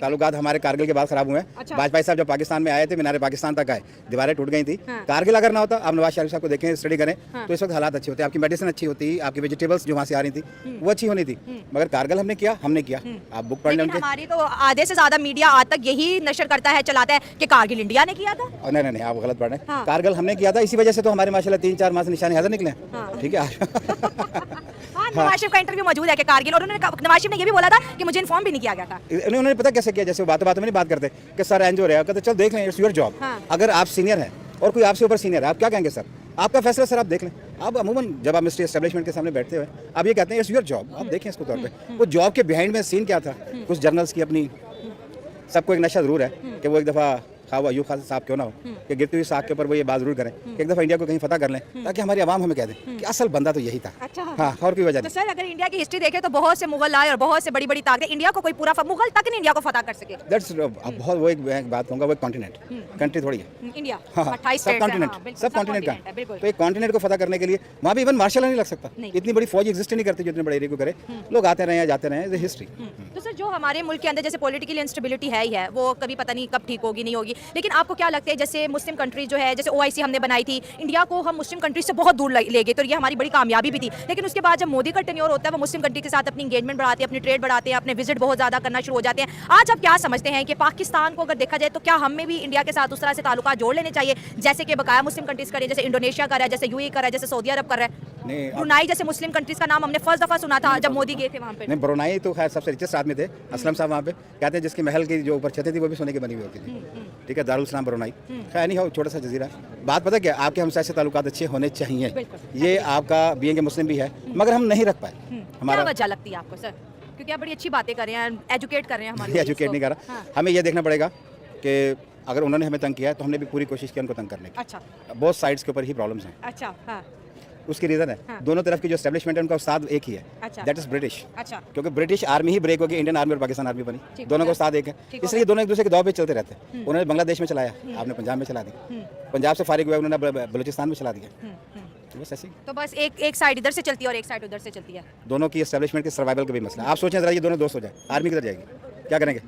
ताल्लुकात हमारे कारगिल के बाद खराब हुए हैं। अच्छा। वाजपेयी साहब जब पाकिस्तान में आए थे, मीनार पाकिस्तान तक आए, दीवारें टूट गई थी। कारगिल अगर ना होता, आप नवाज शरीफ साहब को देखें, स्टडी करें, तो इस वक्त हालात अच्छे होते, आपकी मेडिसिन अच्छी होती, आपकी वेजिटेबल्स जो वहाँ से आ रही थी वो अच्छी होनी थी। मगर कारगिल हमने किया। आप बुक पढ़ लें लेकिन उनके। हमारी तो आधे से ज्यादा मीडिया आज तक यही नशर करता है, चलाता है कि कारगिल इंडिया ने किया था। नहीं नहीं नहीं, आप गलत पढ़ रहे हैं। हाँ। कारगिल हमने किया था, इसी वजह से तो हमारे माशाल्लाह 3-4 माह से निशाने हाजिर निकले। ठीक है। हाँ, नवाज शरीफ का इंटरव्यू मौजूद है कि कारगिल, और उन्होंने नवाज शरीफ ने ये भी बोला था कि मुझे इन्फॉर्म भी नहीं किया गया था। उन्होंने पता कैसे किया, जैसे बात में नहीं बात करते कि सर एंजो रहे, कहते चल देख लें, इट्स योर जॉब। अगर आप सीनियर हैं और कोई आपसे ऊपर सीनियर है, आप क्या कहेंगे सर? आपका फैसला सर, आप देख लें। आप अमूमन जब आप मिनिस्ट्री एस्टेब्लिशमेंट के सामने बैठते हुए आप ये कहते हैं इट्स योर जॉब, आप देखें इसको तौर पे। वो जॉब के बिहाइंड में सीन क्या था? कुछ जर्नल्स की अपनी, सबको एक नशा जरूर है कि वो एक दफ़ा खाओ अयूब खान साहब क्यों ना हो कि गिरती हुई साख के ऊपर वो ये बात जरूर करें कि एक दफ़ा इंडिया को कहीं फतह कर लें, ताकि हमारी आवाम हमें कह दे कि असल बंदा तो यही था। अच्छा। हाँ, और कोई वजह तो नहीं। सर अगर इंडिया की हिस्ट्री देखें तो बहुत से मुगल आए और बहुत से बड़ी बड़ी ताकतें, इंडिया को कोई पूरा मुगल तक नहीं इंडिया को फतह कर सके। दैट्स बहुत, वो एक बात कहूँगा, वो एक कॉन्टिनेंट, कंट्री थोड़ी है। इंडिया हाँ, 28 सब कॉन्टिनेंट, सब कॉन्टिनेंट का। तो एक कॉन्टिनेंट को फतह करने के लिए वहाँ भी इवन मार्शल नहीं लग सकता, इतनी बड़ी फौज एग्जिस्ट नहीं करती जो इतने बड़े एरिया को करे। लोग आते रहे जाते रहे, हिस्ट्री। तो सर जो हमारे मुल्क के अंदर जैसे पॉलिटिकल इंस्टेबिलिटी है ही है, वो कभी पता नहीं कब ठीक होगी नहीं होगी, लेकिन आपको क्या लगता है जैसे मुस्लिम कंट्री जो है, जैसे OIC हमने बनाई थी, इंडिया को हम मुस्लिम कंट्री से बहुत दूर ले गए, तो ये हमारी बड़ी कामयाबी भी थी। लेकिन उसके बाद जब मोदी का टेन्योर होता है, वो मुस्लिम कंट्री के साथ अपनी इंगेजमेंट बढ़ाते हैं, अपनी ट्रेड बढ़ाते हैं, अपने विजिट बहुत ज़्यादा करना शुरू हो जाते हैं। आज आप क्या समझते हैं कि पाकिस्तान को अगर देखा जाए तो क्या हमें भी इंडिया के साथ उस तरह से ताल्लुकात जोड़ लेने चाहिए जैसे कि बकाया मुस्लिम कंट्रीज कर रही है, जैसे इंडोनेशिया कर रहा है, जैसे UAE कर रहा है, जैसे सऊदी अरब कर रहा है, ब्रुनाई जैसे मुस्लिम कंट्रीज का नाम हमने फर्स्ट दफा सुना था जब मोदी गए थे वहाँ पे। नहीं, ब्रुनाई तो खैर सबसे रिचेस्ट आदमी थे, असलम साहब वहाँ पे कहते हैं, जिसकी महल की जो ऊपर छतें थी वो भी सोने की बनी हुई होती थी। ठीक है, दारुल इस्लाम ब्रुनाई, खैर नहीं हो, छोटा सा जजीरा। बात पता क्या, आपके हमसाय से ताल्लुकात अच्छे होने चाहिए, ये आपका बीइंग के मुस्लिम भी है, मगर हम नहीं रख पाए। हमारा वजह लगती है आपको सर? क्योंकि आप बड़ी अच्छी बातें कर रहे हैं, एजुकेट कर रहे हैं हमारे। एजुकेट नहीं कर रहा, हमें ये देखना पड़ेगा कि अगर उन्होंने हमें तंग किया है तो हमने भी पूरी कोशिश की उनको तंग करने की। अच्छा। बहुत साइड्स के ऊपर ही प्रॉब्लम्स हैं। अच्छा। हाँ। उसकी रीज़न है, दोनों तरफ की जो एस्टेब्लिशमेंट है उनका उस्ताद एक ही है, अच्छा। That is British. अच्छा। क्योंकि ब्रिटिश आर्मी ही ब्रेक होगी, इंडियन आर्मी और पाकिस्तान आर्मी बनी, दोनों का उस्ताद एक है, इसलिए दोनों एक दूसरे के दौर पे चलते रहते हैं। उन्होंने बांग्लादेश में चलाया, आपने पंजाब में चला दी, पंजाब से फारिग हुआ उन्होंने बलूचिस्तान में चला दिया। बस ऐसे ही। तो बस एक साइड इधर से चलती है और एक साइड उधर से चलती है। दोनों की एस्टेब्लिशमेंट के सर्वाइवल का भी मसला। आप सोचें जरा, ये दोनों दोस्त हो जाए, आर्मी किधर जाएगी, क्या करेंगे?